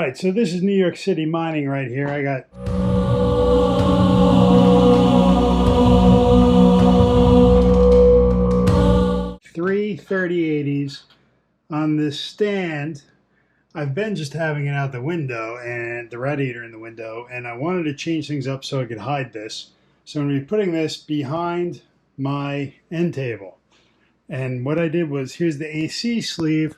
right, so this is New York City mining right here. I got three 3080s on this stand. I've been just having it out the window and the radiator in the window, and I wanted to change things up so I could hide this. So I'm going to be putting this behind my end table. And what I did was, here's the AC sleeve.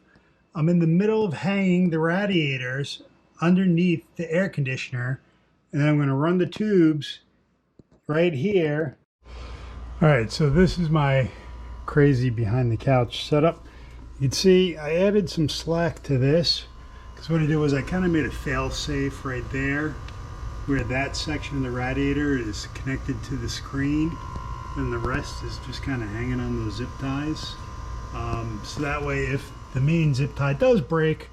I'm in the middle of hanging the radiators underneath the air conditioner, and then I'm going to run the tubes right here. All right, so this is my crazy behind the couch setup. You can see I added some slack to this, because what I did was I kind of made a fail safe right there where that section of the radiator is connected to the screen, and the rest is just kind of hanging on those zip ties. So that way, if the main zip tie does break,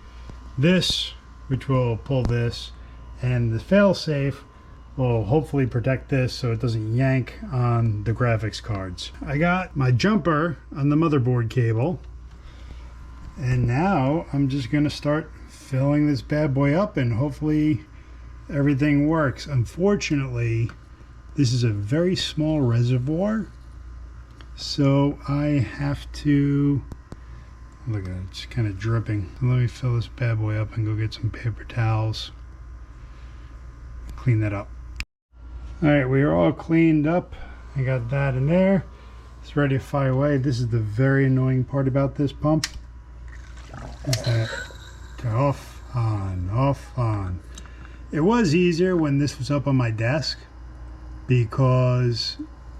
this, which will pull this, and the fail safe will hopefully protect this so it doesn't yank on the graphics cards. I got my jumper on the motherboard cable, and now I'm just going to start filling this bad boy up, and hopefully everything works. Unfortunately, this is a very small reservoir, so I have to, look at it, it's kind of dripping. Let me fill this bad boy up and go get some paper towels, clean that up. All right, we are all cleaned up. I got that in there. It's ready to fire away. This is the very annoying part about this pump. Is that off, on, off, on. It was easier when this was up on my desk because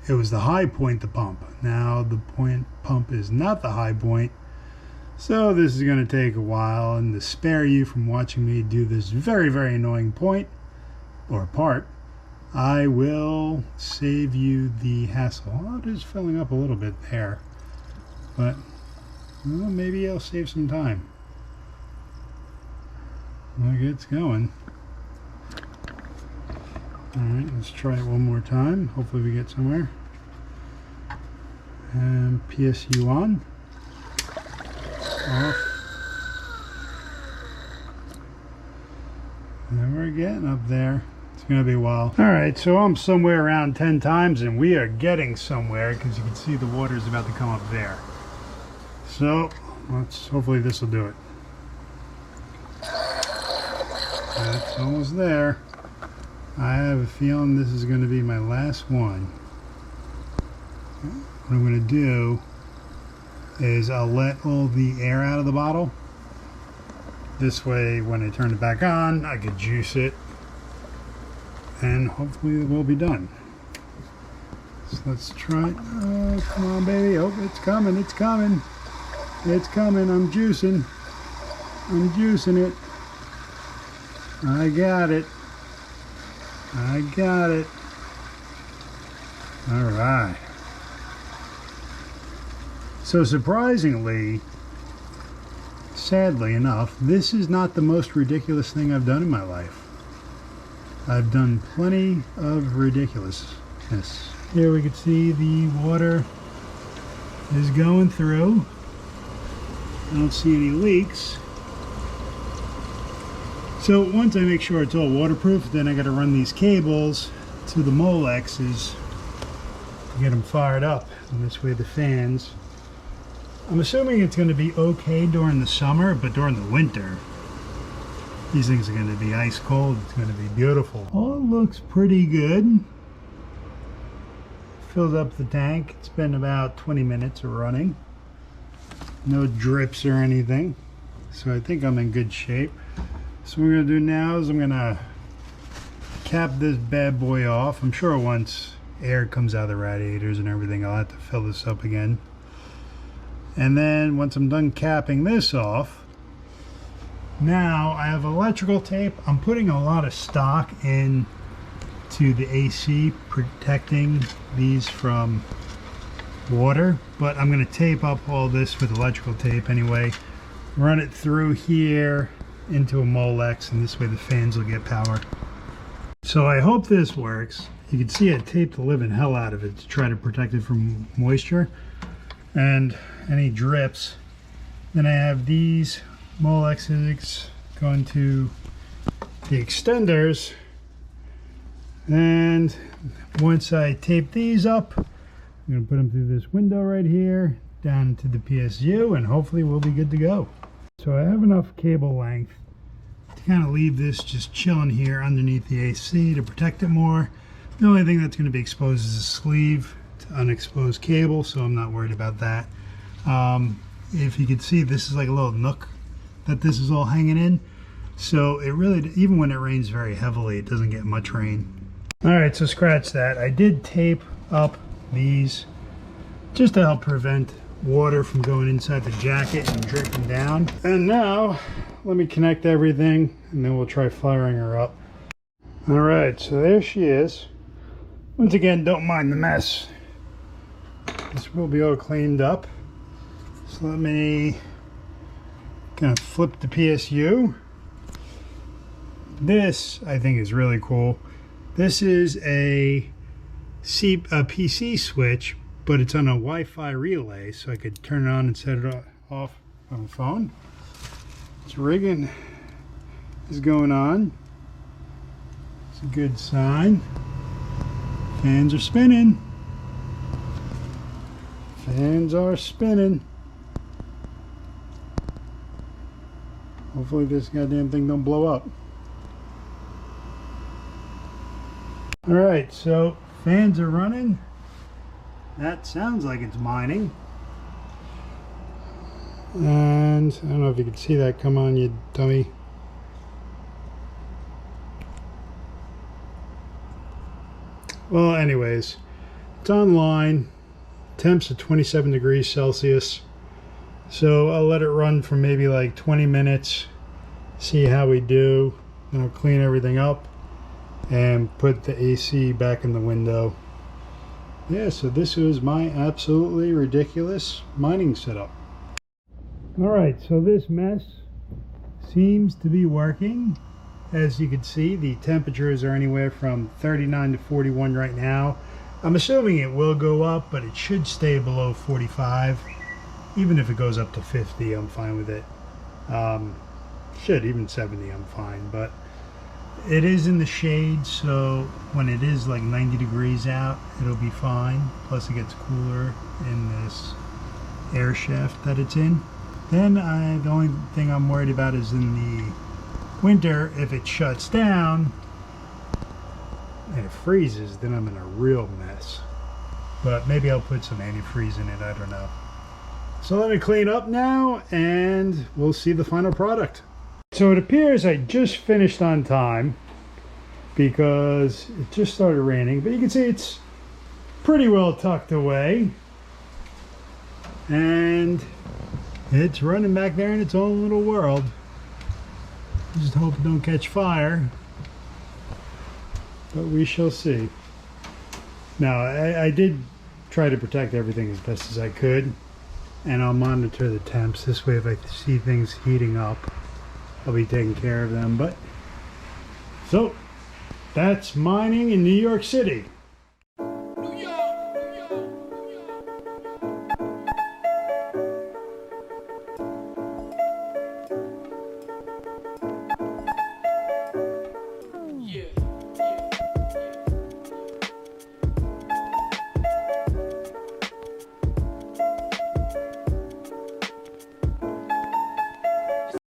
it was the high point, the pump. Now the point pump is not the high point. So this is going to take a while, and to spare you from watching me do this very, very annoying point or part, I will save you the hassle. Oh, it is filling up a little bit there, but well, maybe I'll save some time. Look, it's going. Alright, let's try it one more time. Hopefully we get somewhere. And PSU on. Off. And we're getting up there. It's going to be a while. Alright, so I'm somewhere around 10 times, and we are getting somewhere because you can see the water is about to come up there. So, hopefully this will do it. That's almost there. I have a feeling this is going to be my last one. What I'm going to do is I'll let all the air out of the bottle. This way, when I turn it back on, I could juice it, and hopefully we'll be done. So let's try it. Oh, come on, baby. Oh, it's coming. It's coming. It's coming. I'm juicing. I'm juicing it. I got it. I got it. All right. So surprisingly, sadly enough, this is not the most ridiculous thing I've done in my life. I've done plenty of ridiculousness. Here we can see the water is going through. I don't see any leaks. So once I make sure it's all waterproof, then I got to run these cables to the Molexes to get them fired up. And this way the fans, I'm assuming it's going to be okay during the summer, but during the winter, these things are going to be ice cold. It's going to be beautiful. All looks pretty good. Filled up the tank. It's been about 20 minutes of running. No drips or anything. So I think I'm in good shape. So what we're going to do now is I'm going to cap this bad boy off. I'm sure once air comes out of the radiators and everything, I'll have to fill this up again. And then once I'm done capping this off, now I have electrical tape. I'm putting a lot of stock in to the AC, protecting these from water, but I'm going to tape up all this with electrical tape anyway, run it through here into a Molex, and this way the fans will get power. So I hope this works. You can see I taped the living hell out of it to try to protect it from moisture and any drips. Then I have these Molexes going to the extenders, and once I tape these up, I'm going to put them through this window right here down into the PSU, and hopefully we'll be good to go. So I have enough cable length to kind of leave this just chilling here underneath the AC to protect it more. The only thing that's going to be exposed is a sleeve to unexposed cable, so I'm not worried about that. If you can see, this is like a little nook that this is all hanging in, so it really, even when it rains very heavily, it doesn't get much rain. All right, so scratch that. I did tape up these just to help prevent water from going inside the jacket and dripping down. And now let me connect everything, and then we'll try firing her up. All right, so there she is. Once again, don't mind the mess. This will be all cleaned up. So let me kind of flip the PSU. This I think is really cool. This is a PC switch, but it's on a Wi-Fi relay, so I could turn it on and set it off on the phone. It's rigging is going on. It's a good sign. Fans are spinning. Fans are spinning. Hopefully this goddamn thing don't blow up. All right, so fans are running. That sounds like it's mining. And I don't know if you can see that. Come on, you dummy. Well, anyways, it's online. Temps at 27 degrees Celsius. So I'll let it run for maybe like 20 minutes. See how we do. Then I'll clean everything up and put the AC back in the window. Yeah, so this was my absolutely ridiculous mining setup. Alright, so this mess seems to be working. As you can see, the temperatures are anywhere from 39 to 41 right now. I'm assuming it will go up, but it should stay below 45. Even if it goes up to 50, I'm fine with it. Should, even 70, I'm fine. But it is in the shade, so when it is like 90 degrees out, it'll be fine. Plus it gets cooler in this air shaft that it's in. Then the only thing I'm worried about is in the winter, if it shuts down and it freezes, then I'm in a real mess. But maybe I'll put some antifreeze in it, I don't know. So let me clean up now and we'll see the final product. So it appears I just finished on time because it just started raining, but you can see it's pretty well tucked away and it's running back there in its own little world. Just hope it don't catch fire, but we shall see. Now I did try to protect everything as best as I could, and I'll monitor the temps. This way if I see things heating up, I'll be taking care of them. But so that's mining in New York City.